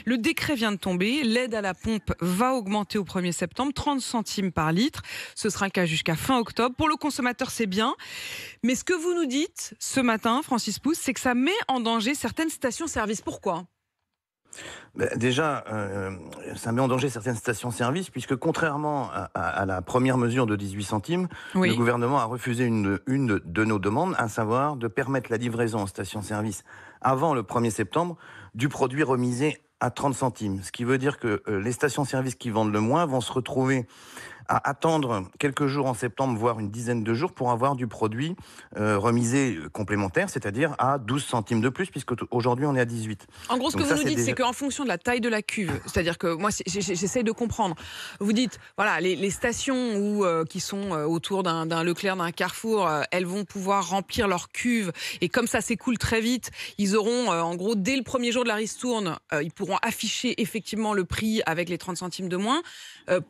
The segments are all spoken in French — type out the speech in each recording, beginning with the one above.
Le décret vient de tomber, l'aide à la pompe va augmenter au 1er septembre, 30 centimes par litre. Ce sera le cas jusqu'à fin octobre. Pour le consommateur, c'est bien. Mais ce que vous nous dites ce matin, Francis Pousse, c'est que ça met en danger certaines stations-service. Pourquoi ? Déjà, ça met en danger certaines stations-service, puisque contrairement à la première mesure de 18 centimes, le Oui. gouvernement a refusé une de nos demandes, à savoir de permettre la livraison en station-service avant le 1er septembre du produit remisé à 30 centimes. Ce qui veut dire que les stations-service qui vendent le moins vont se retrouver à attendre quelques jours en septembre, voire une dizaine de jours, pour avoir du produit remisé complémentaire, c'est-à-dire à 12 centimes de plus, puisque aujourd'hui on est à 18. En gros, ce que Donc vous ça, nous c'est dites, c'est déjà... qu'en fonction de la taille de la cuve, c'est-à-dire que moi, j'essaie de comprendre. Vous dites, voilà, les stations qui sont autour d'un Leclerc, d'un Carrefour, elles vont pouvoir remplir leur cuve. Et comme ça s'écoule très vite, ils auront, en gros, dès le premier jour de la ristourne, ils pourront afficher effectivement le prix avec les 30 centimes de moins.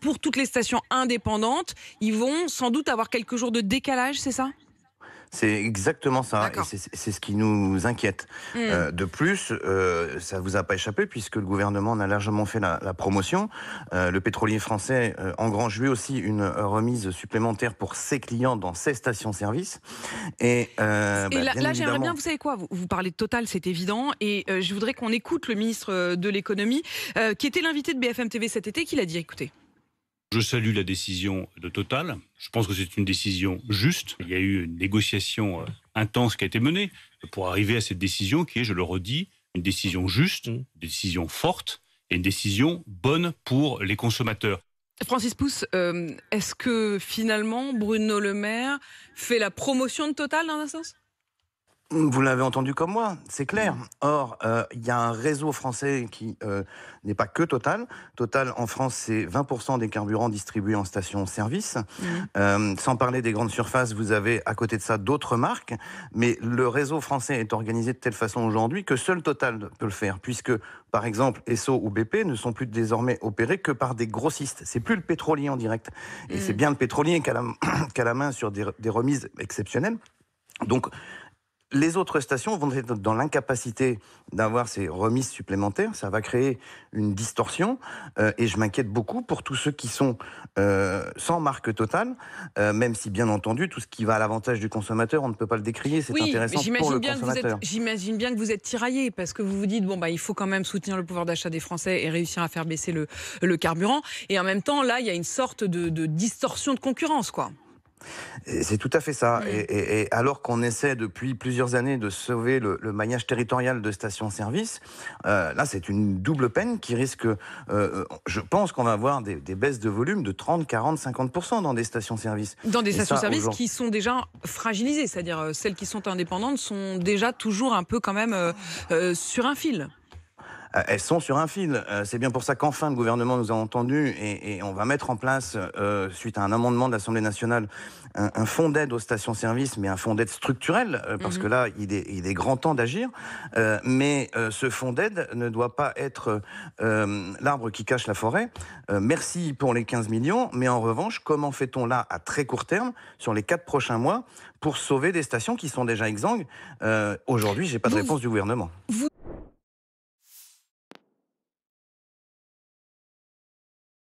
Pour toutes les stations indépendantes, ils vont sans doute avoir quelques jours de décalage, c'est ça ? C'est exactement ça, et D'accord. c'est ce qui nous inquiète. Mmh. De plus, ça vous a pas échappé, puisque le gouvernement en a largement fait la promotion. Le pétrolier français engrange lui aussi une remise supplémentaire pour ses clients dans ses stations-service. Et, Et là, bien j'aimerais bien, évidemment... vous savez quoi, vous parlez de Total, c'est évident, et je voudrais qu'on écoute le ministre de l'économie, qui était l'invité de BFM TV cet été, qui l'a dit, écoutez. Je salue la décision de Total. Je pense que c'est une décision juste. Il y a eu une négociation intense qui a été menée pour arriver à cette décision qui est, je le redis, une décision juste, une décision forte et une décision bonne pour les consommateurs. Francis Pousse, est-ce que finalement Bruno Le Maire fait la promotion de Total dans un sens ? Vous l'avez entendu comme moi, c'est clair. Or, il y a un réseau français qui n'est pas que Total. Total, en France, c'est 20% des carburants distribués en station-service. Sans parler des grandes surfaces, vous avez à côté de ça d'autres marques. Mais le réseau français est organisé de telle façon aujourd'hui que seul Total peut le faire. Puisque, par exemple, Esso ou BP ne sont plus désormais opérés que par des grossistes. C'est plus le pétrolier en direct. Et c'est bien le pétrolier qui a la main sur des remises exceptionnelles. Donc, les autres stations vont être dans l'incapacité d'avoir ces remises supplémentaires. Ça va créer une distorsion et je m'inquiète beaucoup pour tous ceux qui sont sans marque Total, même si bien entendu tout ce qui va à l'avantage du consommateur, on ne peut pas le décrier, c'est intéressant pour le consommateur. J'imagine bien que vous êtes tiraillé parce que vous vous dites il faut quand même soutenir le pouvoir d'achat des Français et réussir à faire baisser le carburant. Et en même temps, là, il y a une sorte de distorsion de concurrence, quoi. C'est tout à fait ça. Et alors qu'on essaie depuis plusieurs années de sauver le maillage territorial de stations-service, là c'est une double peine qui risque, je pense qu'on va avoir des baisses de volume de 30, 40, 50% dans des stations-service. Dans des stations-service qui sont déjà fragilisées, c'est-à-dire celles qui sont indépendantes sont déjà toujours un peu quand même sur un fil. Elles sont sur un fil. C'est bien pour ça qu'enfin le gouvernement nous a entendus et on va mettre en place, suite à un amendement de l'Assemblée nationale, un fonds d'aide aux stations-service, mais un fonds d'aide structurel, parce que là, il est grand temps d'agir. Mais ce fonds d'aide ne doit pas être l'arbre qui cache la forêt. Merci pour les 15 millions, mais en revanche, comment fait-on là, à très court terme, sur les 4 prochains mois, pour sauver des stations qui sont déjà exsangues ? Aujourd'hui, j'ai pas de réponse du gouvernement.